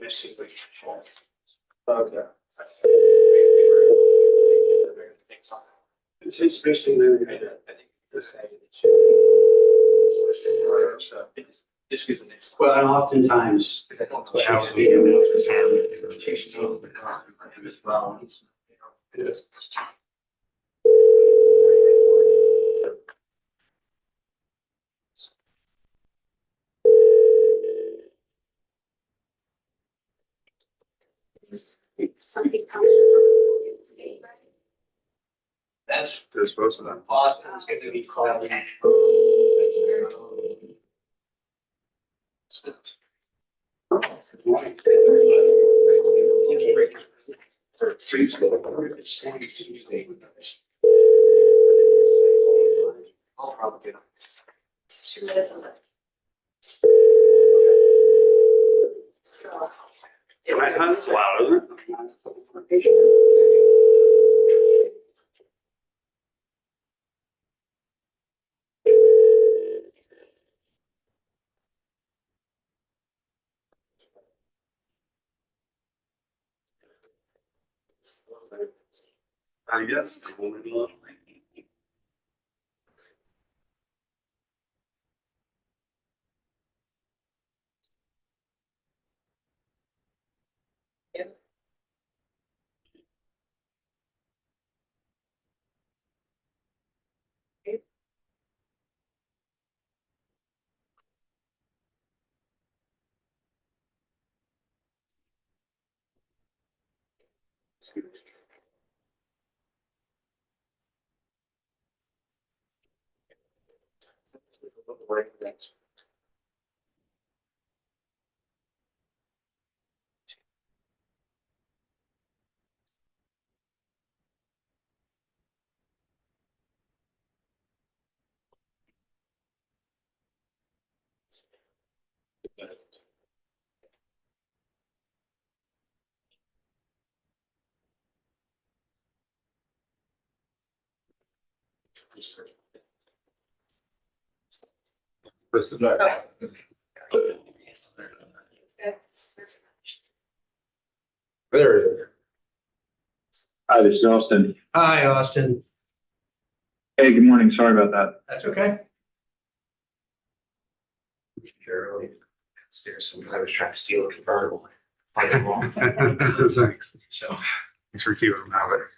missing. Okay. It's missing there. I think this guy. This gives the next. Well, and oftentimes, Because I don't. what happens Yeah. Something coming from today, right? That's. they're supposed to. Awesome. It's going to be called. I'll probably get them. It's true, isn't it? So. It's loud, isn't it? I guess. There it is. Hi, this is Austin. Hi, Austin. Hey, good morning. Sorry about that. That's okay. Early upstairs, so I was trying to steal a convertible. I got wrong. Thanks. So. Thanks for keeping them out of it.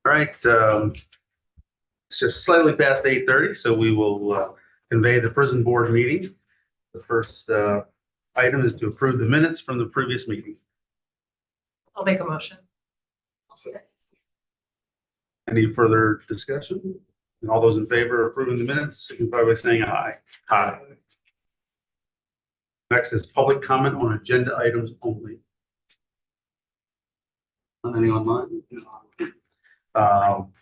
All right, it's just slightly past 8:30, so we will convey the prison board meeting. The first item is to approve the minutes from the previous meeting. I'll make a motion. Any further discussion? And all those in favor of approving the minutes, signify by saying aye. Aye. Next is public comment on agenda items only. Anything online?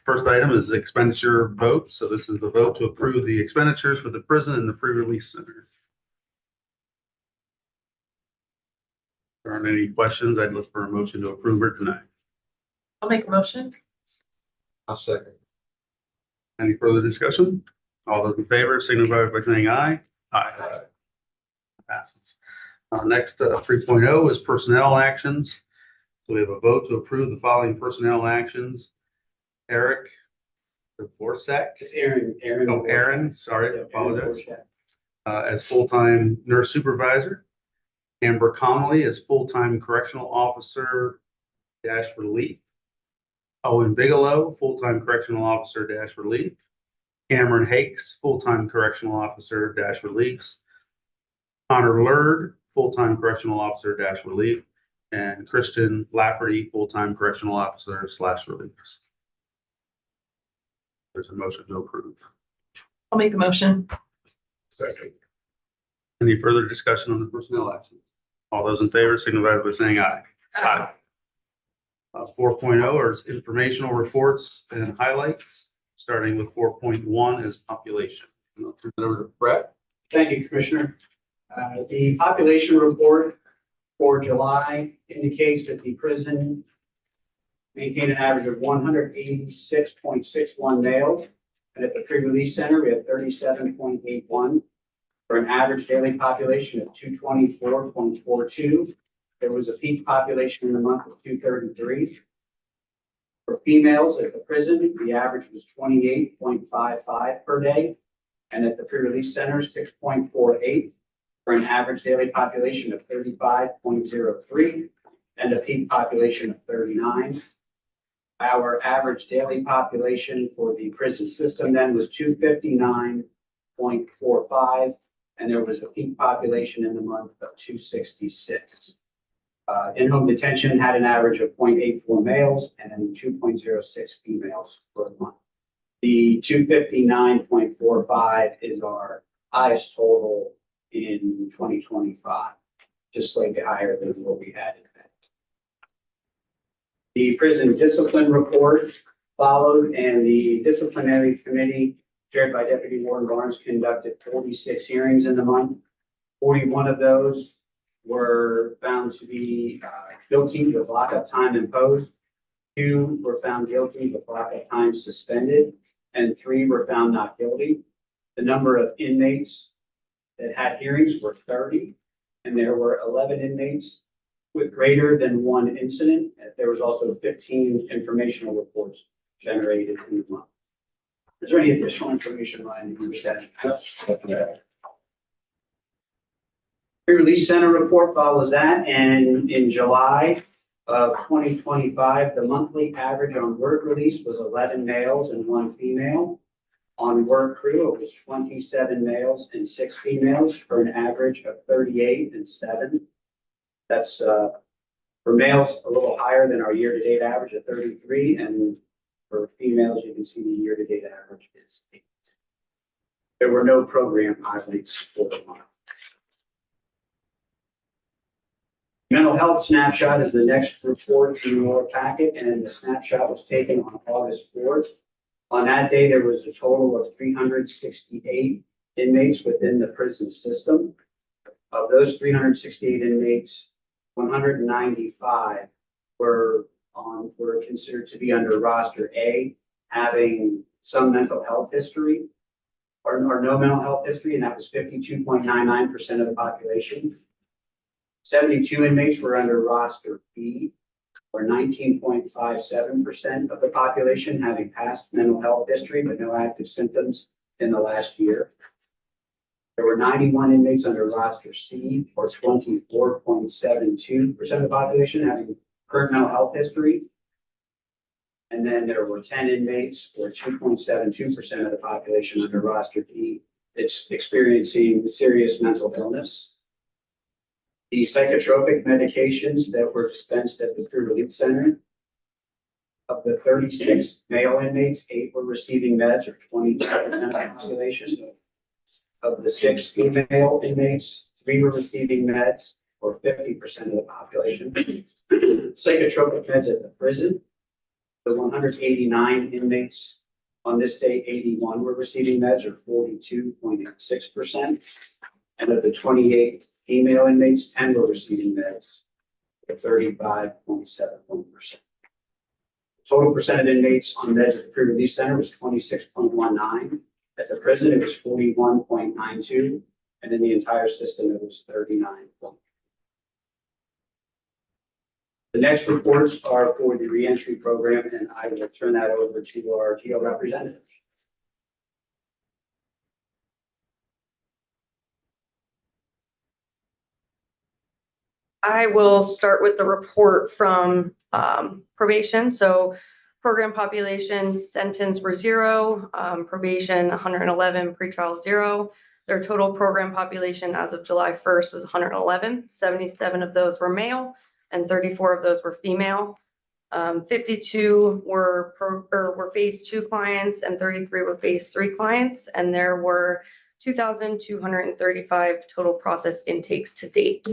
First item is expenditure vote. So this is the vote to approve the expenditures for the prison and the pre-release center. If there aren't any questions, I'd look for a motion to approve it tonight. I'll make a motion. I'll second. Any further discussion? All those in favor, signify by saying aye. Aye. Passes. Next, 3.0 is personnel actions. So we have a vote to approve the following personnel actions. Eric Borsak. It's Aaron. No, Aaron, sorry, I apologize. As full-time nurse supervisor. Amber Connolly as full-time correctional officer dash relief. Owen Bigelow, full-time correctional officer dash relief. Cameron Hakes, full-time correctional officer dash reliefs. Connor Lurd, full-time correctional officer dash relief. And Christian Lafferty, full-time correctional officer slash reliefs. There's a motion to approve. I'll make the motion. Second. Any further discussion on the personnel actions? All those in favor signify by saying aye. Aye. 4.0 are informational reports and highlights, starting with 4.1 is population. I'll turn it over to Brett. Thank you, Commissioner. The population report for July indicates that the prison maintained an average of 186.61 males. And at the pre-release center, we had 37.81 for an average daily population of 224.42. There was a peak population in the month of 233. For females at the prison, the average was 28.55 per day. And at the pre-release center, 6.48 for an average daily population of 35.03 and a peak population of 39. Our average daily population for the prison system then was 259.45, and there was a peak population in the month of 266. In-home detention had an average of 0.84 males and 2.06 females for the month. The 259.45 is our highest total in 2025, just slightly higher than what we had in May. The prison discipline report followed, and the disciplinary committee chaired by Deputy Warden Barnes conducted 46 hearings in the month. 41 of those were found to be guilty with lockup time imposed. 2 were found guilty with lockup time suspended, and 3 were found not guilty. The number of inmates that had hearings were 30, and there were 11 inmates with greater than 1 incident. There was also 15 informational reports generated in the month. Is there any additional information, Ryan, that you wish to add? Pre-release center report follows that, and in July of 2025, the monthly average on work release was 11 males and 1 female. On work crew, it was 27 males and 6 females for an average of 38 and 7. That's for males a little higher than our year-to-date average of 33, and for females, you can see the year-to-date average is 8. There were no program highlights for the month. Mental health snapshot is the next report in your packet, and the snapshot was taken on August 4th. On that day, there was a total of 368 inmates within the prison system. Of those 368 inmates, 195 were considered to be under roster A, having some mental health history or no mental health history, and that was 52.99% of the population. 72 inmates were under roster B, or 19.57% of the population having past mental health history but no active symptoms in the last year. There were 91 inmates under roster C, or 24.72% of the population having current mental health history. And then there were 10 inmates, or 2.72% of the population under roster D, that's experiencing serious mental illness. The psychotropic medications that were dispensed at the pre-release center, of the 36 male inmates, 8 were receiving meds, or 22% of the population. Of the 6 female inmates, 3 were receiving meds, or 50% of the population. Psychotropic meds at the prison, the 189 inmates on this day, 81 were receiving meds, or 42.6%. And of the 28 female inmates, 10 were receiving meds, or 35.71%. Total percent of inmates on meds at the pre-release center was 26.19. At the prison, it was 41.92, and in the entire system, it was 39. The next reports are for the reentry program, and I will turn that over to our GO representative. I will start with the report from probation. So program population sentence were 0, probation 111, pretrial 0. Their total program population as of July 1st was 111. 77 of those were male and 34 of those were female. 52 were phase 2 clients and 33 were phase 3 clients. And there were 2,235 total process intakes to date.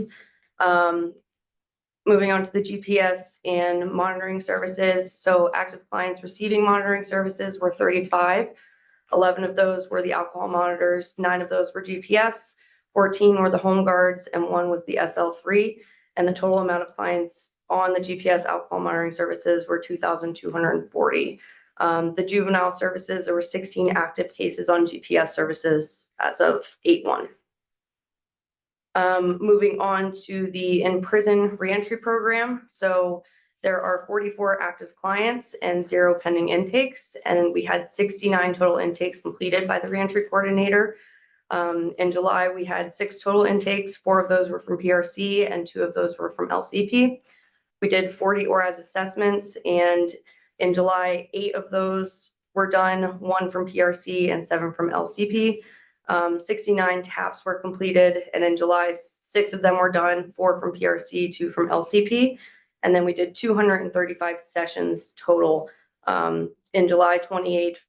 Moving on to the GPS and monitoring services. So active clients receiving monitoring services were 35. 11 of those were the alcohol monitors, 9 of those were GPS, 14 were the home guards, and 1 was the SL3. And the total amount of clients on the GPS alcohol monitoring services were 2,240. The juvenile services, there were 16 active cases on GPS services as of 8/1. Moving on to the in-prison reentry program. So there are 44 active clients and 0 pending intakes, and we had 69 total intakes completed by the reentry coordinator. In July, we had 6 total intakes. 4 of those were from PRC and 2 of those were from LCP. We did 40 ORAS assessments, and in July, 8 of those were done, 1 from PRC and 7 from LCP. 69 taps were completed, and in July, 6 of them were done, 4 from PRC, 2 from LCP. And then we did 235 sessions total. In July, 28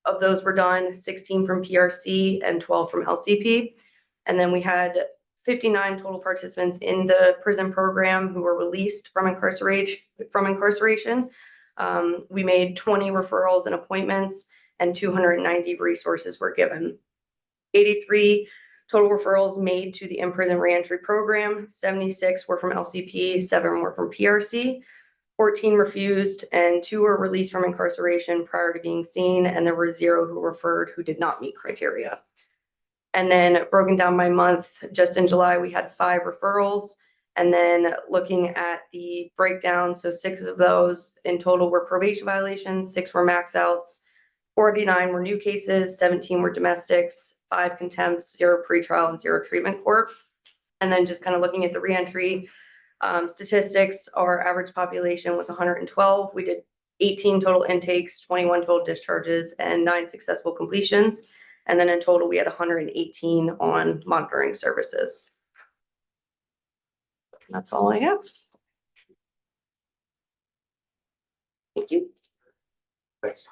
of those were done, 16 from PRC and 12 from LCP. And then we had 59 total participants in the prison program who were released from incarceration. We made 20 referrals and appointments, and 290 resources were given. 83 total referrals made to the in-prison reentry program. 76 were from LCP, 7 were from PRC. 14 refused, and 2 were released from incarceration prior to being seen, and there were 0 who referred who did not meet criteria. And then broken down by month, just in July, we had 5 referrals. And then looking at the breakdown, so 6 of those in total were probation violations, 6 were max outs, 49 were new cases, 17 were domestics, 5 contempt, 0 pretrial, and 0 treatment court. And then just kind of looking at the reentry statistics, our average population was 112. We did 18 total intakes, 21 total discharges, and 9 successful completions. And then in total, we had 118 on monitoring services. That's all I have. Thank you. Thanks.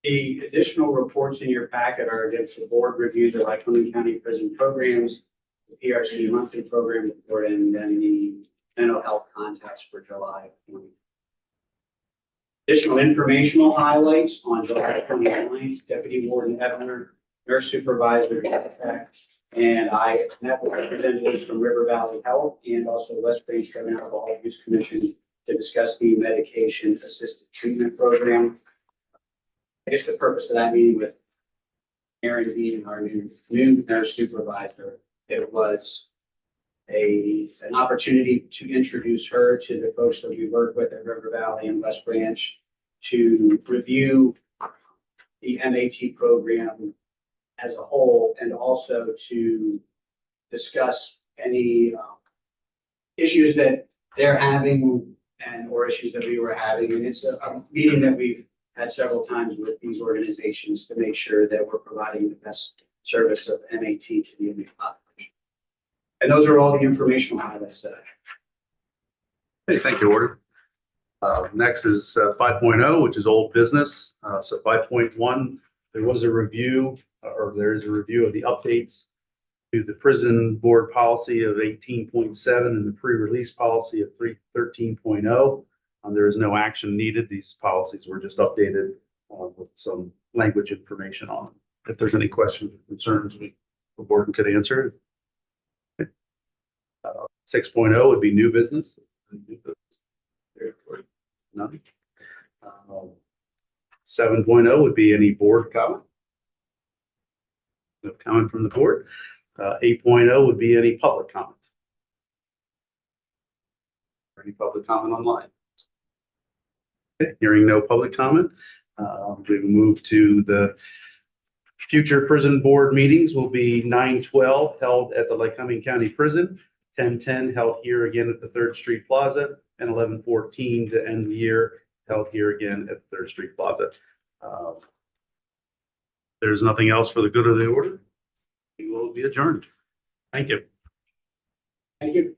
The additional reports in your packet are against the board review, the Lycoming County Prison Programs, the PRC monthly program report, and then the mental health context for July. Additional informational highlights on July 29th, Deputy Warden Evner, Nurse Supervisor, and I met with representatives from River Valley Health and also West Branch Drug and Alcohol Use Commission to discuss the medication assisted treatment program. I guess the purpose of that meeting with Erin being our new nurse supervisor, it was an opportunity to introduce her to the folks that we work with at River Valley and West Branch to review the MAT program as a whole, and also to discuss any issues that they're having or issues that we were having. And it's a meeting that we've had several times with these organizations to make sure that we're providing the best service of MAT to the inmate population. And those are all the informational highlights that I have. Hey, thank you, Warden. Next is 5.0, which is old business. So 5.1, there was a review, or there is a review of the updates to the prison board policy of 18.7 and the pre-release policy of 13.0. There is no action needed. These policies were just updated with some language information on them. If there's any questions or concerns, the board could answer. 6.0 would be new business. None. 7.0 would be any board comment. No comment from the board. 8.0 would be any public comment. Or any public comment online. Okay, hearing no public comment, we move to the Future prison board meetings will be 9/12 held at the Lycoming County Prison, 10/10 held here again at the Third Street Plaza, and 11/14 to end the year held here again at the Third Street Plaza. There's nothing else for the good of the order. We will be adjourned. Thank you. Thank you.